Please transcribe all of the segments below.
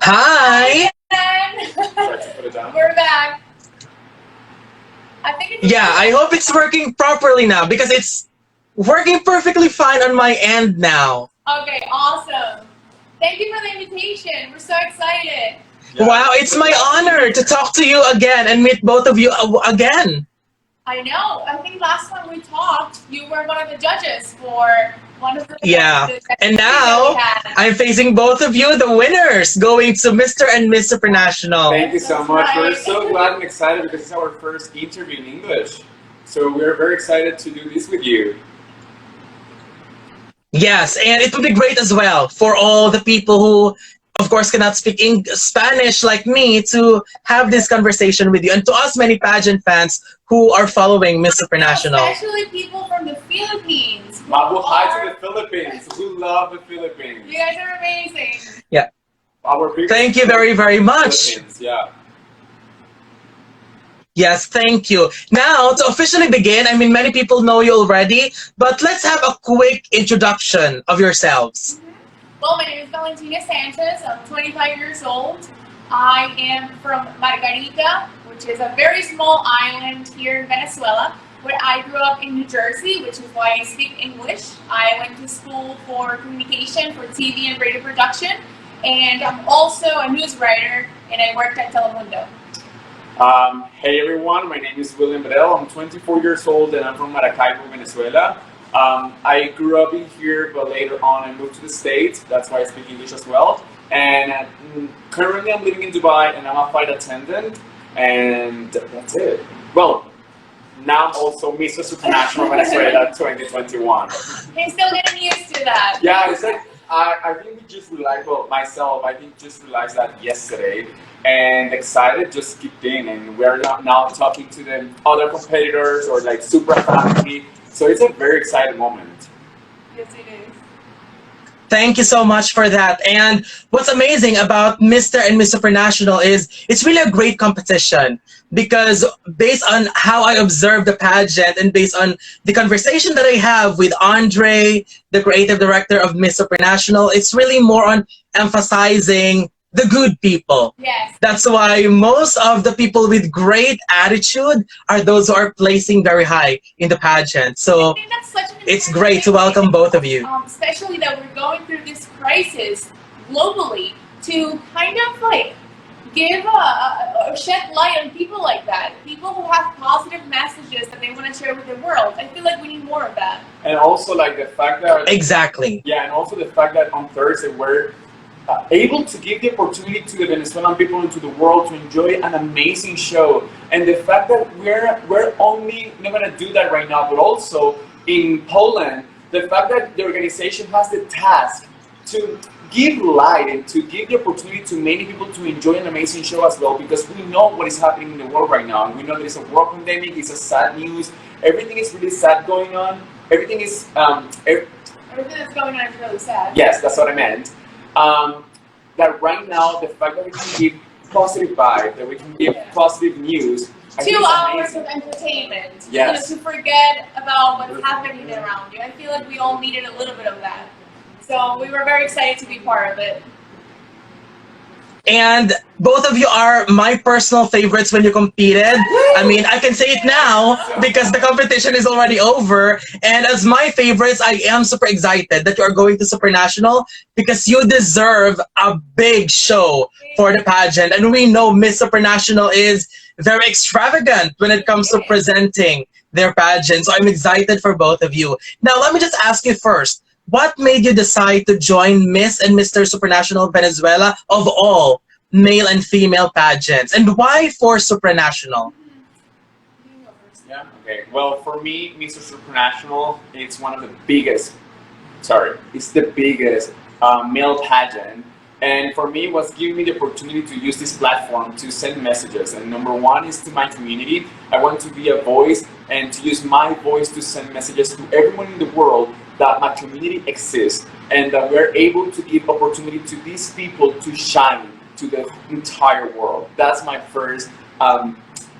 Hi! We're back. I think it's Yeah, I hope it's working properly now because it's working perfectly fine on my end now. okay. Awesome. Thank you for the invitation. We're so excited. Yeah. Wow, it's my honor to talk to you again and meet both of you again. I know. I think last time we talked, you were one of the judges for one of the Yeah, and that we now had. I'm facing both of you, the winners, going to Mr. and Miss Supranational. Thank you so That's much. We're right. so glad and excited because it's our first interview in English. So we're very excited to do this with you. Yes, and it would be great as well for all the people who, of course, cannot speak Spanish like me to have this conversation with you. And to us, many pageant fans who are following Miss Supranational. Especially people from the Philippines. who Mabuhay are- to the Philippines. We love the Philippines. You guys are amazing. Yeah. Our biggest Thank you very, very much. Philippines, yeah. Yes, thank you. Now, to officially begin, I mean, many people know you already, but let's have a quick introduction of yourselves. Well, my name is Valentina Sanchez. I'm 25 years old. I am from Margarita, which is a very small island here in Venezuela, where I grew up in New Jersey, which is why I speak English. I went to school for communication, for TV and radio production, and I'm also a news writer, and I worked at Telemundo. Hey everyone, my name is William Badell. I'm 24 years old and I'm from Maracaibo, Venezuela. I grew up in here, but later on I moved to the States. That's why I speak English as well. And currently I'm living in Dubai and I'm a flight attendant. And that's it. Well, now I'm also Mr. Supranational Venezuela 2021. I'm still getting used to that. Yeah, it's like, I think we just realized, well, myself, I think just realized that yesterday, and excited just kicked in, and we're now talking to the other competitors or like SUPRA family, so it's a very exciting moment. Yes, it is. Thank you so much for that. And what's amazing about Mr. and Miss Supranational is it's really a great competition because based on how I observe the pageant and based on the conversation that I have with Andre, the creative director of Miss Supranational, it's really more on emphasizing the good people. Yes. That's why most of the people with great attitude are those who are placing very high in the pageant. So I think that's such an it's important great to thing. welcome both of you. Especially that we're going through this crisis globally to kind of like give or shed light on people like that, people who have positive messages that they want to share with the world. I feel like we need more of that. And also like the fact that, Exactly. yeah, and also the fact that on Thursday we're able to give the opportunity to the Venezuelan people and to the world to enjoy an amazing show. And the fact that we're only not going to do that right now, but also in Poland, the fact that the organization has the task to give light and to give the opportunity to many people to enjoy an amazing show as well, because we know what is happening in the world right now. And we know there is a world pandemic, it's a sad news, everything is really sad going on. Everything is, Everything that's going on is really sad. yes, that's what I meant. That right now, the fact that we can give positive vibe, that we can give positive news, I think 2 it's hours amazing. of entertainment. Yes. To forget about what's happening around you. I feel like we all needed a little bit of that. So we were very excited to be part of it. And both of you are my personal favorites when you competed. I mean, I can say it now because the competition is already over. And as my favorites, I am super excited that you are going to Supranational because you deserve a big show for the pageant. And we know Miss Supranational is very extravagant when it comes to presenting their pageant. So I'm excited for both of you. Now, let me just ask you first. What made you decide to join Miss and Mr. Supranational Venezuela of all male and female pageants? And why for Supranational? Yeah, okay. Well, for me, Mr. Supranational, it's one of the biggest, it's the biggest male pageant. And for me, it was giving me the opportunity to use this platform to send messages. And number one is to my community. I want to be a voice and to use my voice to send messages to everyone in the world that my community exists and that we're able to give opportunity to these people to shine to the entire world. That's my first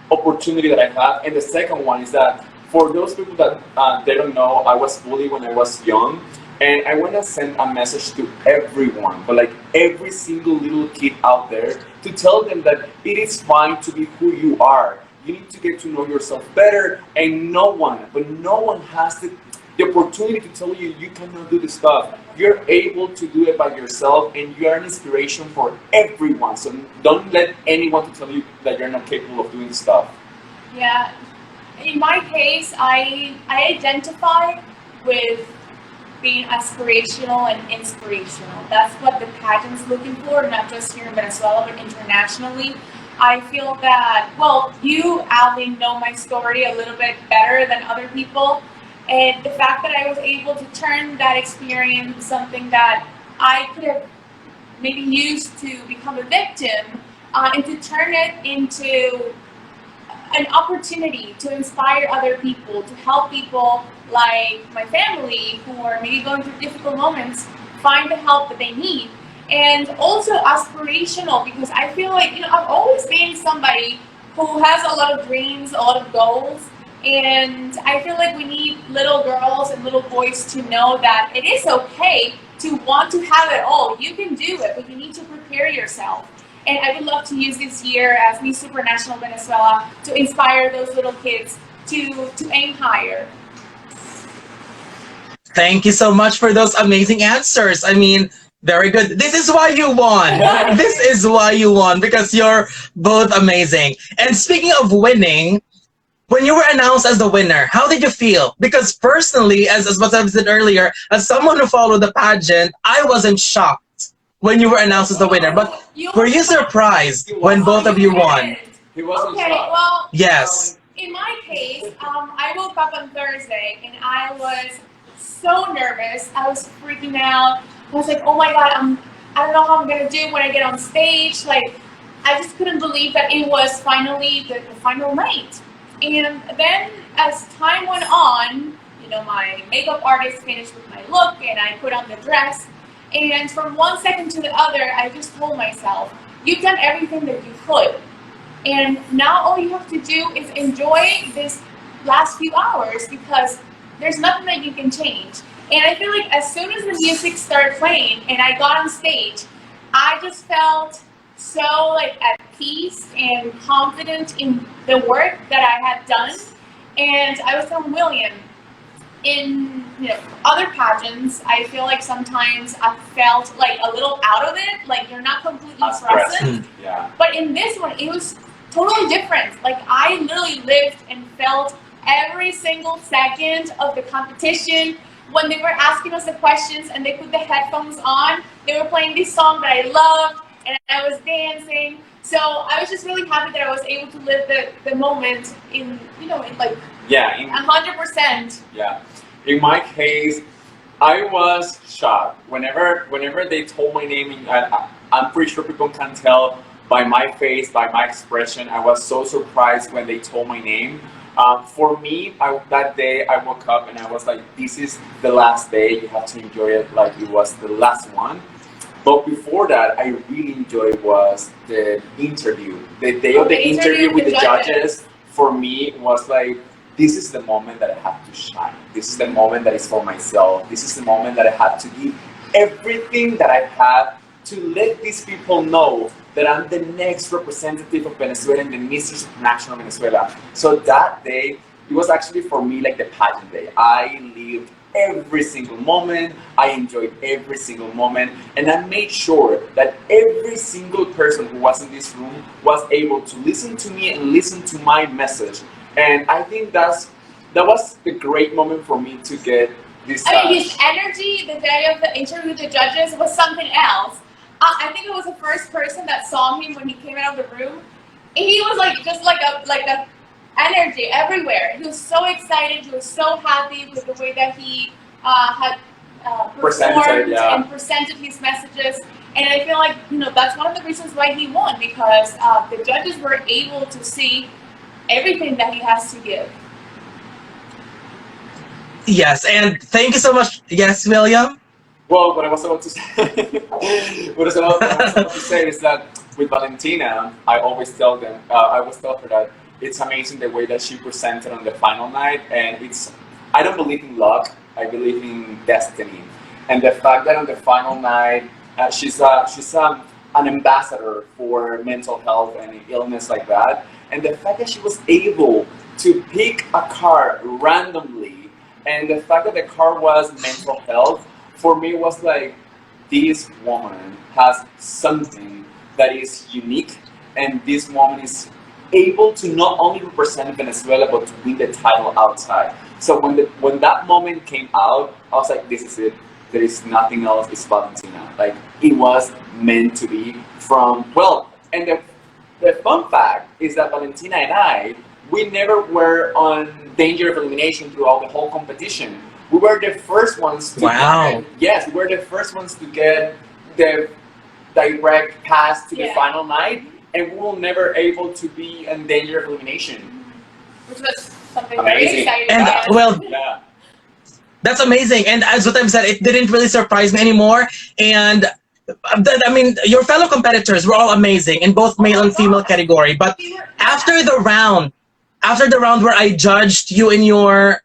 opportunity that I have. And the second one is that for those people that they don't know, I was bullied when I was young. And I want to send a message to everyone, but like every single little kid out there, to tell them that it is fine to be who you are. You need to get to know yourself better, and no one, but no one has the opportunity to tell you you cannot do this stuff. You're able to do it by yourself, and you are an inspiration for everyone. So don't let anyone to tell you that you're not capable of doing this stuff. Yeah. In my case, I identify with being aspirational and inspirational. That's what the pageant's looking for, not just here in Venezuela, but internationally. I feel that, well, you, Alvin, know my story a little bit better than other people. And the fact that I was able to turn that experience, something that I could have maybe used to become a victim, and to turn it into an opportunity to inspire other people, to help people like my family who are maybe going through difficult moments find the help that they need. And also aspirational, because I feel like, I've always been somebody who has a lot of dreams, a lot of goals, and I feel like we need little girls and little boys to know that it is okay to want to have it all. You can do it, but you need to prepare yourself. And I would love to use this year as Miss Supranational Venezuela to inspire those little kids to aim higher. Thank you so much for those amazing answers. I mean, very good. This is why you won. This is why you won, because you're both amazing. And speaking of winning, when you were announced as the winner, how did you feel? Because personally, as what I said earlier, as someone who followed the pageant, I wasn't shocked when you were announced as the winner. But were you surprised when both of you won? He wasn't Okay, shocked. well, Yes. in my case, I woke up on Thursday and I was so nervous. I was freaking out. I was like, oh my God, I don't know how I'm gonna do when I get on stage. Like, I just couldn't believe that it was finally the final night. And then as time went on, my makeup artist finished with my look and I put on the dress. And from one second to the other, I just told myself, you've done everything that you could. And now all you have to do is enjoy this last few hours, because there's nothing that you can change. And I feel like as soon as the music started playing and I got on stage, I just felt so at peace and confident in the work that I had done. And I was telling William, in other pageants, I feel like sometimes I felt like a little out of it, like you're not completely present. Yeah. But in this one, it was totally different. Like, I literally lived and felt every single second of the competition. When they were asking us the questions and they put the headphones on, they were playing this song that I loved, and I was dancing. So I was just really happy that I was able to live the moment in 100%. Yeah. In my case, I was shocked. Whenever they told my name, I'm pretty sure people can tell by my face, by my expression. I was so surprised when they told my name. For me, that day I woke up and I was like, this is the last day. You have to enjoy it like it was the last one. But before that, I really enjoyed was the interview. The day of the interview with the judges, for me, was like, this is the moment that I have to shine. This is the moment that is for myself. This is the moment that I have to give everything that I have to let these people know that I'm the next representative of Venezuela in the Miss Supranational Venezuela. So that day, it was actually for me like the pageant day. I lived every single moment, I enjoyed every single moment, and I made sure that every single person who was in this room was able to listen to me and listen to my message. And I think that was the great moment for me to get this. I mean, his energy the day of the interview with the judges was something else. I think it was the first person that saw him when he came out of the room. He was just like a energy everywhere. He was so excited. He was so happy with the way that he had performed and presented his messages. And I feel like that's one of the reasons why he won, because the judges were able to see everything that he has to give. Yes, and thank you so much. Yes, William? Well, what I was about to say, what I was about to say is that with Valentina, I always tell them, I always tell her that it's amazing the way that she presented on the final night, and I don't believe in luck, I believe in destiny. And the fact that on the final night, She's an ambassador for mental health and illness like that. And the fact that she was able to pick a car randomly, and the fact that the car was mental health, for me was like, this woman has something that is unique, and this woman is able to not only represent Venezuela but to win the title outside. So when that moment came out, I was like, this is it. There is nothing else. It's Valentina. Like, it was meant to be from, well, and the fun fact is that Valentina and I, we never were on danger of elimination throughout the whole competition. We were the first ones to Wow. yes, we were the first ones to get the direct pass to the Yeah. final night, and we were never able to be in danger of elimination. Which was something very Amazing. exciting. And about it. well, Yeah. that's amazing. And as what I've said, it didn't really surprise me anymore. And I mean, your fellow competitors were all amazing in both male and female category. But after the round where I judged you in your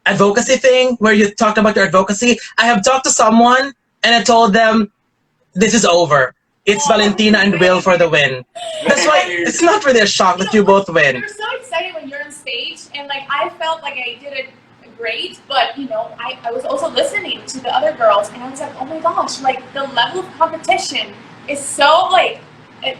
advocacy thing, where you talked about your advocacy, I have talked to someone and I told them, this is over. It's Valentina and Will for the win. That's why it's not really a shock that you both win. You're so excited when you're on stage, and like I felt like I did it great, but you know, I was also listening to the other girls, and I was like, oh my gosh, like the level of competition is so like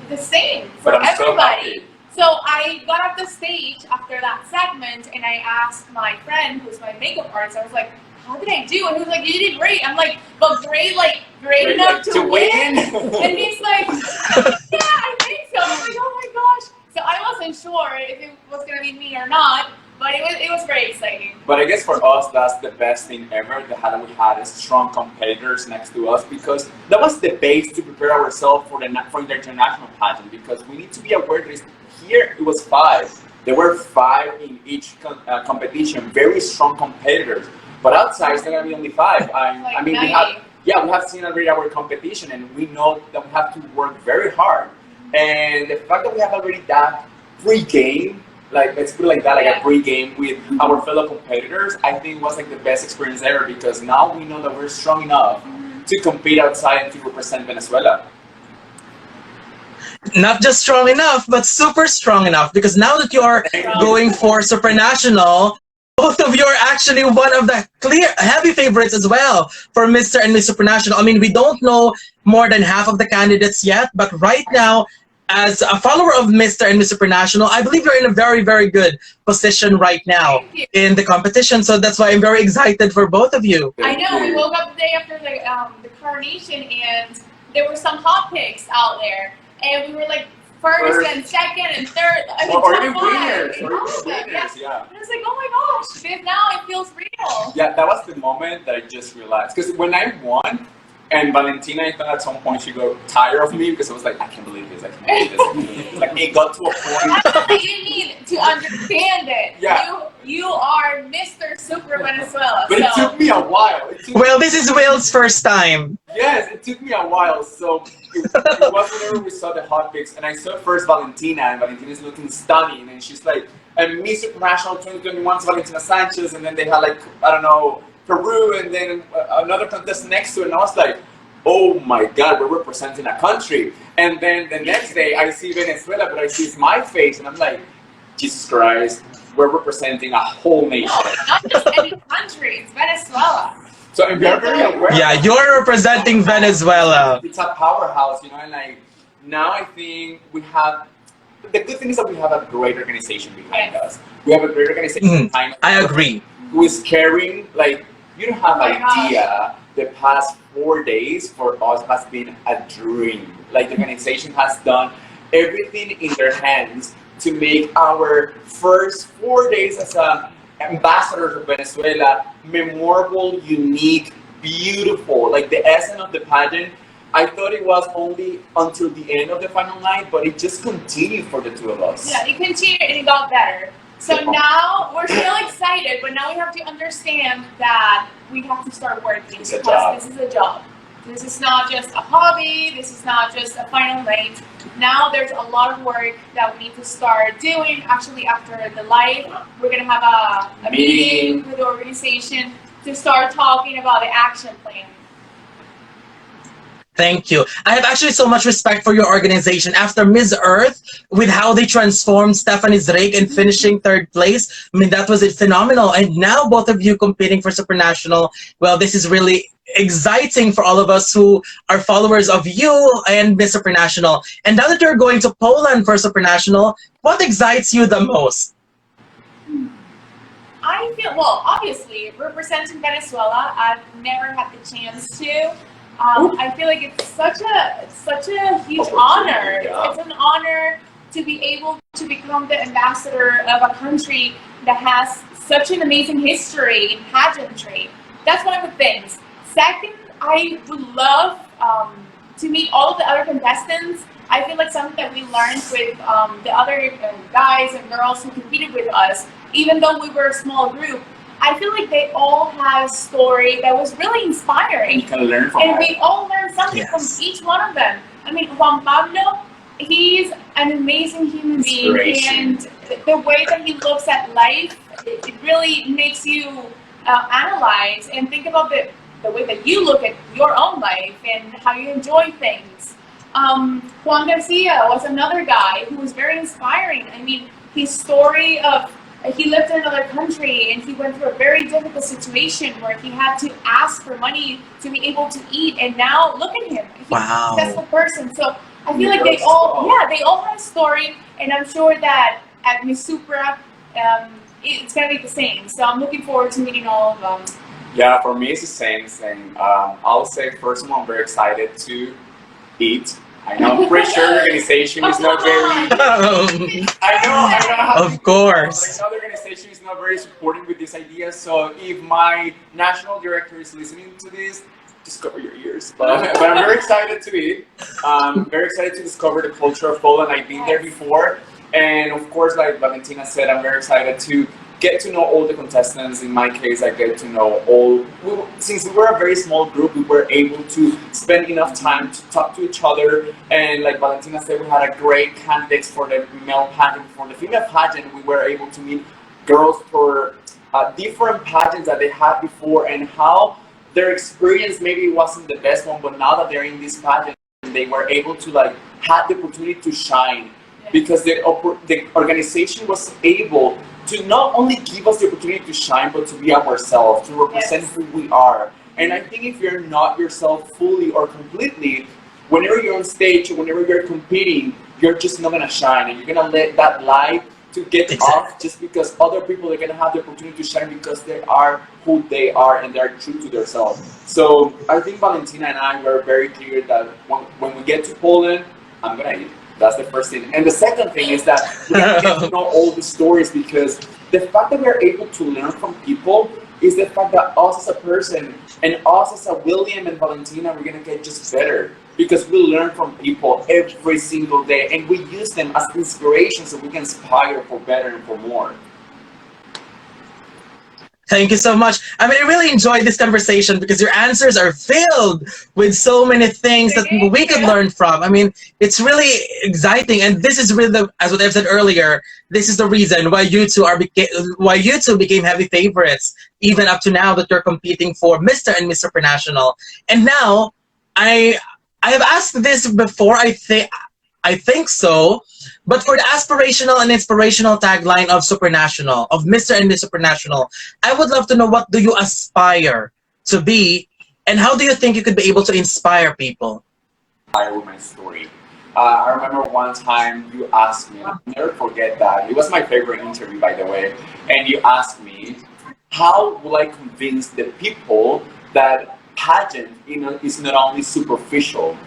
the same for But I'm so everybody. happy. So I got off the stage after that segment, and I asked my friend, who's my makeup artist, I was like, how did I do? And he was like, you did great. I'm like, but great, like great Great, enough like, to to win? win? And he's like, yeah, I think so. I'm like, oh my gosh. So I wasn't sure if it was gonna be me or not, but it was very exciting. But I guess for us, that's the best thing ever. The fact that we had strong competitors next to us, because that was the base to prepare ourselves for the international pageant. Because we need to be aware that here it was 5. There were 5 in each competition, very strong competitors. But outside, it's not gonna be only 5. I mean, we have seen already our competition, and we know that we have to work very hard. And the fact that we have already that pre-game, like let's put it like that, like a pre-game with our fellow competitors, I think was like the best experience ever, because now we know that we're strong enough to compete outside and to represent Venezuela. Not just strong enough, but super strong enough, because now that you are going for Supranational, both of you are actually one of the clear heavy favorites as well for Mr. and Miss Supranational. I mean, we don't know more than half of the candidates yet, but right now, as a follower of Mr. and Miss Supranational, I believe you're in a very, very good position right now in the competition. So that's why I'm very excited for both of you. I know, we woke up the day after the coronation, and there were some hot picks out there, and we were like first and second and third. I mean, Or top even 5, winners, and or all of even them, winners, yeah. And I was like, oh my gosh, because now it feels real. Yeah, that was the moment that I just realized. Because when I won, and Valentina, I thought at some point she got tired of me, because I was like, I can't believe this, I can't believe this. Like, it got to a point. That's what you need to understand it. Yeah. You are Mr. Super Venezuela. But it so. took me a while. Well, this is Will's first time. Yes, it took me a while. So it was whenever we saw the hot picks, and I saw first Valentina, and Valentina's looking stunning, and she's like, and Miss Supranational 2021's Valentina Sanchez, and then they had like, I don't know, Peru, and then another contestant next to it, and I was like, oh my God, we're representing a country. And then the next day I see Venezuela, but I see my face, and I'm like, Jesus Christ, we're representing a whole nation. No, not just any country, it's Venezuela. So and we are very aware. Yeah, you're representing Venezuela. It's a powerhouse, you know, and like now I think we have, the good thing is that we have a great organization behind us. We have a great organization behind us. I agree. Who is caring, like, you don't have an idea. The past 4 days for us has been a dream. Like, the organization has done everything in their hands to make our first 4 days as ambassadors of Venezuela memorable, unique, beautiful. Like, the essence of the pageant, I thought it was only until the end of the final night, but it just continued for the two of us. Yeah, it continued and it got better. So now we're still excited, but now we have to understand that we have to start working, It's a because job. this is a job. This is not just a hobby. This is not just a final night. Now there's a lot of work that we need to start doing. Actually, after the live, we're gonna have a meeting with the organization to start talking about the action plan. Thank you. I have actually so much respect for your organization. After Miss Earth, with how they transformed Stephanie's Drake and finishing third place, I mean, that was phenomenal. And now both of you competing for Supranational. Well, this is really exciting for all of us who are followers of you and Miss Supranational. And now that you're going to Poland for Supranational, what excites you the most? I feel, well, obviously, representing Venezuela, I've never had the chance to. I feel like it's such a huge honor. Yeah. It's an honor to be able to become the ambassador of a country that has such an amazing history in pageantry. That's one of the things. Second, I would love to meet all of the other contestants. I feel like something that we learned with the other guys and girls who competed with us, even though we were a small group, I feel like they all had a story that was really inspiring. You can learn from And that. we all learned something Yes. from each one of them. I mean, Juan Pablo, he's an amazing human being, Inspiration. and the way that he looks at life, it really makes you analyze and think about the way that you look at your own life and how you enjoy things. Juan Garcia was another guy who was very inspiring. I mean, his story of he lived in another country and he went through a very difficult situation where he had to ask for money to be able to eat, and now look at him. He's Wow. a successful person. So I feel like they all have a story, and I'm sure that at Miss Supra, it's gonna be the same. So I'm looking forward to meeting all of them. Yeah, for me it's the same thing. I'll say first of all, I'm very excited to eat. I know I'm pretty sure the organization is not very. I know. How Of course. I know the organization is not very supportive with this idea. So if my national director is listening to this, just cover your ears. But I'm very excited to eat. Very excited to discover the culture of Poland. I've been there before, and of course, like Valentina said, I'm very excited to get to know all the contestants. In my case, I get to know all. Since we were a very small group, we were able to spend enough time to talk to each other. And like Valentina said, we had a great candidates for the male pageant. For the female pageant, we were able to meet girls for different pageants that they had before, and how their experience maybe wasn't the best one, but now that they're in this pageant, they were able to like have the opportunity to shine, because the organization was able to not only give us the opportunity to shine, but to be ourselves, to represent who we are. And I think if you're not yourself fully or completely, whenever you're on stage or whenever you're competing, you're just not gonna shine, and you're gonna let that light to get off just because other people are gonna have the opportunity to shine because they are who they are and they're true to themselves. So I think Valentina and I were very clear that when we get to Poland, I'm gonna eat. That's the first thing. And the second thing is that we get to know all the stories, because the fact that we're able to learn from people is the fact that us as a person and us as a William and Valentina, we're going to get just better, because we learn from people every single day and we use them as inspiration so we can aspire for better and for more. Thank you so much. I mean, I really enjoyed this conversation because your answers are filled with so many things that we could learn from. I mean, it's really exciting, and this is really, as what I've said earlier, this is the reason why you two became heavy favorites, even up to now that you're competing for Mr. and Miss Supranational. And now, I have asked this before. I think so. But for the aspirational and inspirational tagline of Supranational, of Mr. and Miss Supranational, I would love to know, what do you aspire to be, and how do you think you could be able to inspire people? With my story. I remember one time you asked me, and I'll never forget that. It was my favorite interview, by the way. And you asked me, how will I convince the people that pageant, is not only superficial?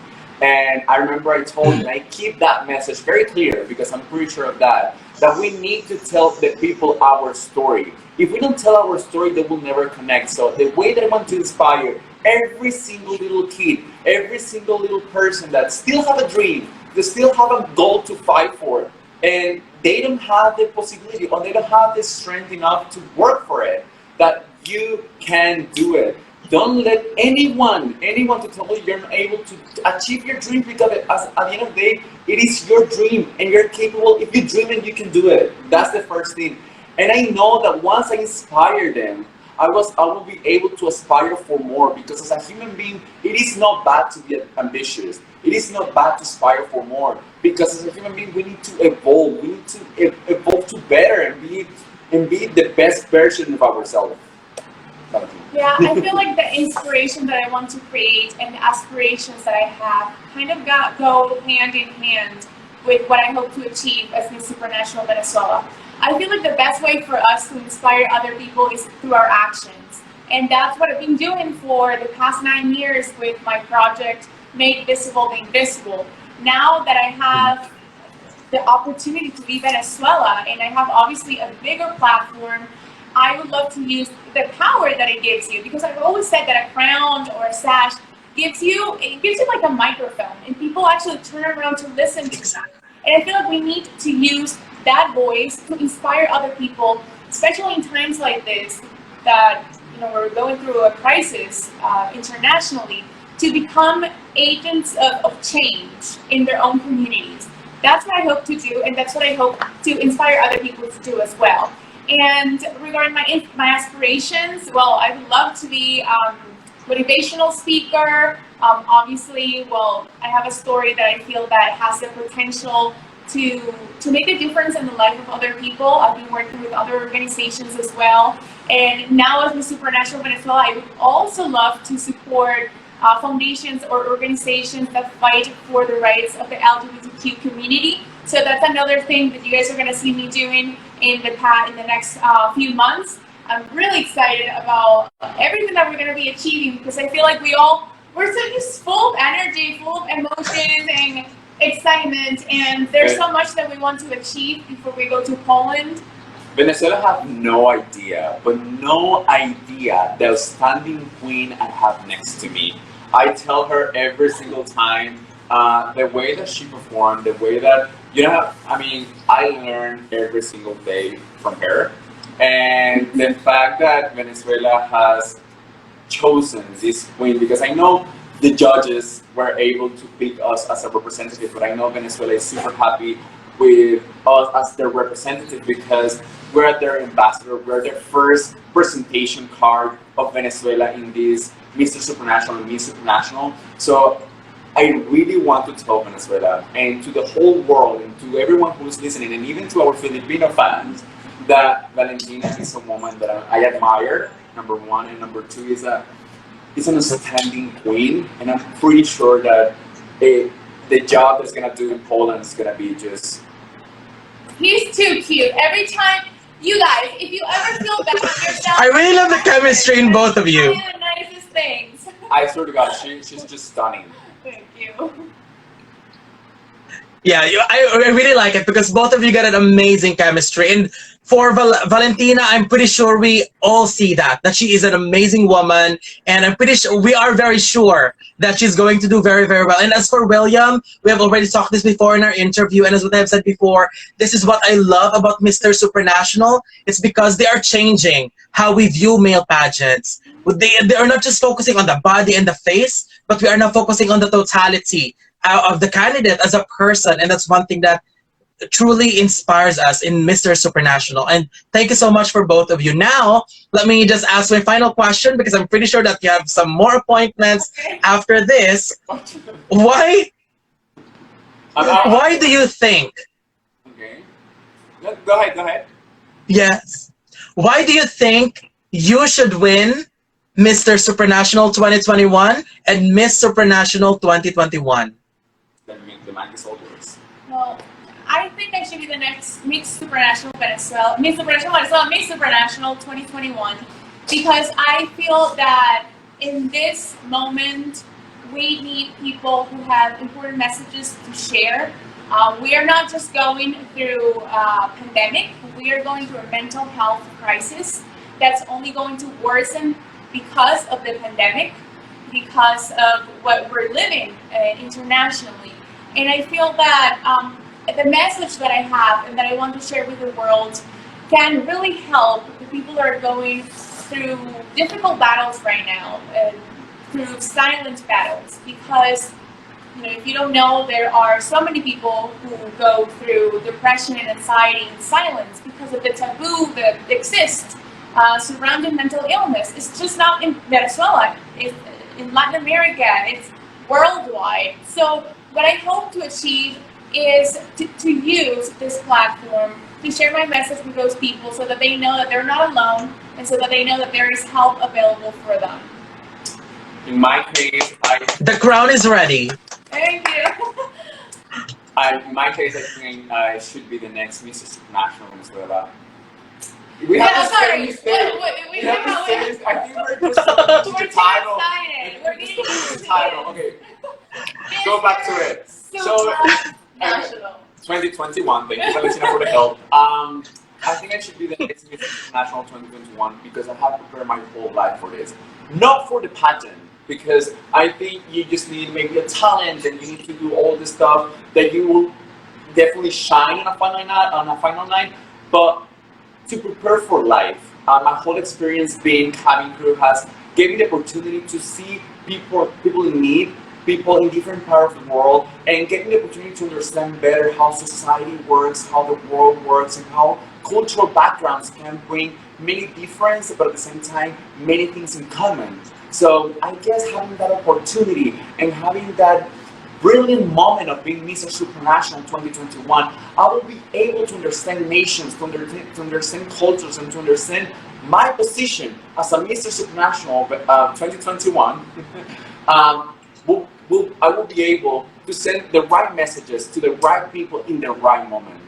And I remember I told you, and I keep that message very clear because I'm pretty sure of that we need to tell the people our story. If we don't tell our story, they will never connect. So the way that I want to inspire every single little kid, every single little person that still have a dream, they still have a goal to fight for, and they don't have the possibility or they don't have the strength enough to work for it, that you can do it. Don't let anyone to tell you you're not able to achieve your dream, because at the end of the day, it is your dream and you're capable. If you dream it, you can do it. That's the first thing. And I know that once I inspire them, I will be able to aspire for more, because as a human being, it is not bad to be ambitious. It is not bad to aspire for more, because as a human being, we need to evolve. We need to evolve to better and be the best version of ourselves. Yeah, I feel like the inspiration that I want to create and the aspirations that I have kind of go hand in hand with what I hope to achieve as Miss Supranational Venezuela. I feel like the best way for us to inspire other people is through our actions. And that's what I've been doing for the past 9 years with my project, Make Visible the Invisible. Now that I have the opportunity to be Venezuela and I have obviously a bigger platform, I would love to use the power that it gives you, because I've always said that a crown or a sash gives you like a microphone, and people actually turn around to listen to you. And I feel like we need to use that voice to inspire other people, especially in times like this, that we're going through a crisis internationally, to become agents of change in their own communities. That's what I hope to do, and that's what I hope to inspire other people to do as well. And regarding my aspirations, well, I would love to be motivational speaker. Obviously, well, I have a story that I feel that has the potential to make a difference in the life of other people. I've been working with other organizations as well. And now as Miss Supranational Venezuela, I would also love to support foundations or organizations that fight for the rights of the LGBTQ community. So that's another thing that you guys are going to see me doing in the next few months. I'm really excited about everything that we're going to be achieving, because I feel like we're so just full of energy, full of emotions and excitement, and there's so much that we want to achieve before we go to Poland. Venezuela have no idea, but no idea, the outstanding queen I have next to me. I tell her every single time, the way that she performed, the way that, I learn every single day from her. And the fact that Venezuela has chosen this queen, because I know the judges were able to pick us as a representative, but I know Venezuela is super happy with us as their representative, because we're their ambassador, we're their first presentation card of Venezuela in this Mr. Supranational and Miss Supranational. So I really want to tell Venezuela and to the whole world and to everyone who's listening, and even to our Filipino fans, that Valentina is a woman that I admire, number one, and number two is that it's an outstanding queen, and I'm pretty sure that the job that's gonna do in Poland is gonna be just... He's too cute. Every time, you guys, if you ever feel bad with yourself, I really love the chemistry in both of you. the nicest things. I swear to God, she's just stunning. Thank you. Yeah, I really like it, because both of you got an amazing chemistry. And for Valentina, I'm pretty sure we all see that she is an amazing woman. And I'm pretty sure, we are very sure that she's going to do very, very well. And as for William, we have already talked this before in our interview. And as what I've said before, this is what I love about Mr. Supranational. It's because they are changing how we view male pageants. They are not just focusing on the body and the face, but we are now focusing on the totality of the candidate as a person. And that's one thing that truly inspires us in Mr. Supranational. And thank you so much for both of you. Now, let me just ask my final question, because I'm pretty sure that you have some more appointments after this. Why do you think? Okay. Go ahead. Yes. Why do you think you should win Mr. Supranational 2021 and Miss Supranational 2021? The mic is all yours. Well, I think I should be the next Miss Supranational Venezuela, Miss Supranational Venezuela, Miss Supranational 2021, because I feel that in this moment we need people who have important messages to share. We are not just going through a pandemic, we are going through a mental health crisis that's only going to worsen because of the pandemic, because of what we're living internationally. And I feel that the message that I have and that I want to share with the world can really help the people that are going through difficult battles right now, through silent battles, because if you don't know, there are so many people who go through depression and anxiety in silence because of the taboo that exists surrounding mental illness. It's just not in Venezuela. It's in Latin America. It's worldwide. So what I hope to achieve is to use this platform to share my message with those people so that they know that they're not alone and so that they know that there is help available for them. In my case, The crown is ready. Thank you. in my case, I think I should be the next Mrs. Supranational Venezuela. We have to sorry. We have to say this. I think we're just the title. Excited. We're getting The title. Okay. Go back to it. So, National. 2021. Thank you, Valentina, for the help. I think I should be the next Miss International 2021 because I have prepared my whole life for this. Not for the pageant, because I think you just need maybe a talent and you need to do all the stuff that you will definitely shine on a final night. But to prepare for life, my whole experience being cabin crew has given me the opportunity to see people in need, people in different parts of the world, and getting the opportunity to understand better how society works, how the world works, and how cultural backgrounds can bring many differences, but at the same time, many things in common. So I guess having that opportunity and having that brilliant moment of being Mr. Supranational 2021, I will be able to understand nations, to understand cultures, and to understand my position as a Mr. Supranational 2021. I will be able to send the right messages to the right people in the right moment.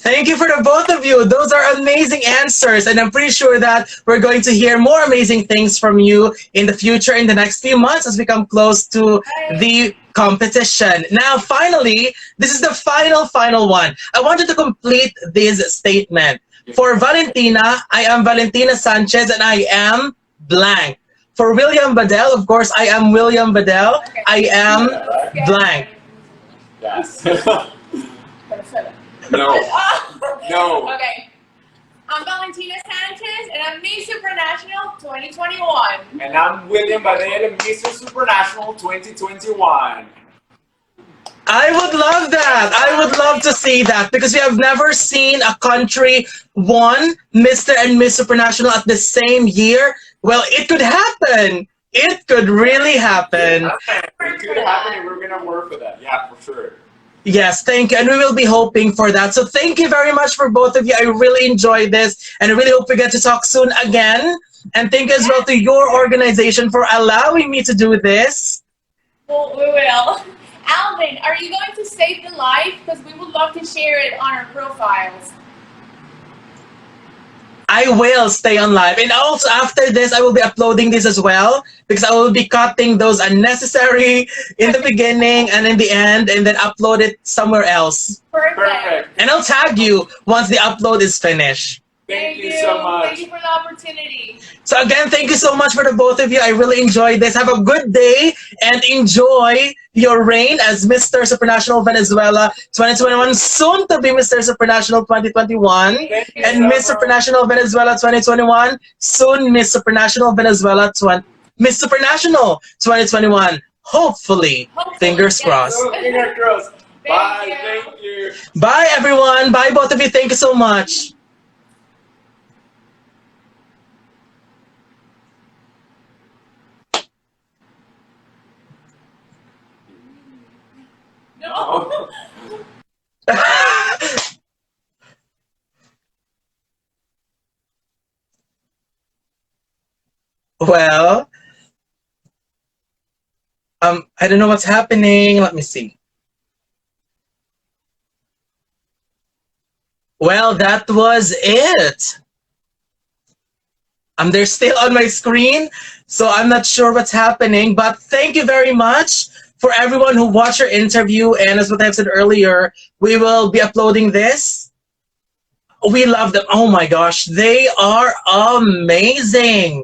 Thank you for the both of you. Those are amazing answers, and I'm pretty sure that we're going to hear more amazing things from you in the future, in the next few months as we come close to the competition. Now, finally, this is the final one. I wanted to complete this statement. For Valentina, I am Valentina Sanchez, and I am blank. For William Badell, of course, I am William Badell. I am blank. Yes. No. No. Okay. I'm Valentina Sanchez, and I'm Miss Supranational 2021. And I'm William Badell, Mr. Supranational 2021. I would love that. I would love to see that because we have never seen a country won Mr. and Miss Supranational at the same year. Well, it could happen. It could really happen. It could happen, and we're going to work for that. Yeah, for sure. Yes, thank you. And we will be hoping for that. So thank you very much for both of you. I really enjoyed this, and I really hope we get to talk soon again. And thank you as well to your organization for allowing me to do this. Well, we will. Alvin, are you going to save the live? Because we would love to share it on our profiles. I will stay on live. And also after this, I will be uploading this as well because I will be cutting those unnecessary in the beginning and in the end and then upload it somewhere else. Perfect. And I'll tag you once the upload is finished. Thank you so much. Thank you for the opportunity. So again, thank you so much for the both of you. I really enjoyed this. Have a good day and enjoy your reign as Mr. Supranational Venezuela 2021, soon to be Mr. Supranational 2021, and Miss Supranational Venezuela 2021, soon Miss Supranational Venezuela Miss Supranational 2021. Hopefully, fingers crossed. Oh, fingers crossed. Bye. Thank you. Thank you. Bye everyone. Bye both of you. Thank you so much. No. Well, I don't know what's happening. Let me see. Well, that was it. They're still on my screen, so I'm not sure what's happening, but thank you very much for everyone who watched our interview. And as what I've said earlier, we will be uploading this. We love them. Oh my gosh, they are amazing.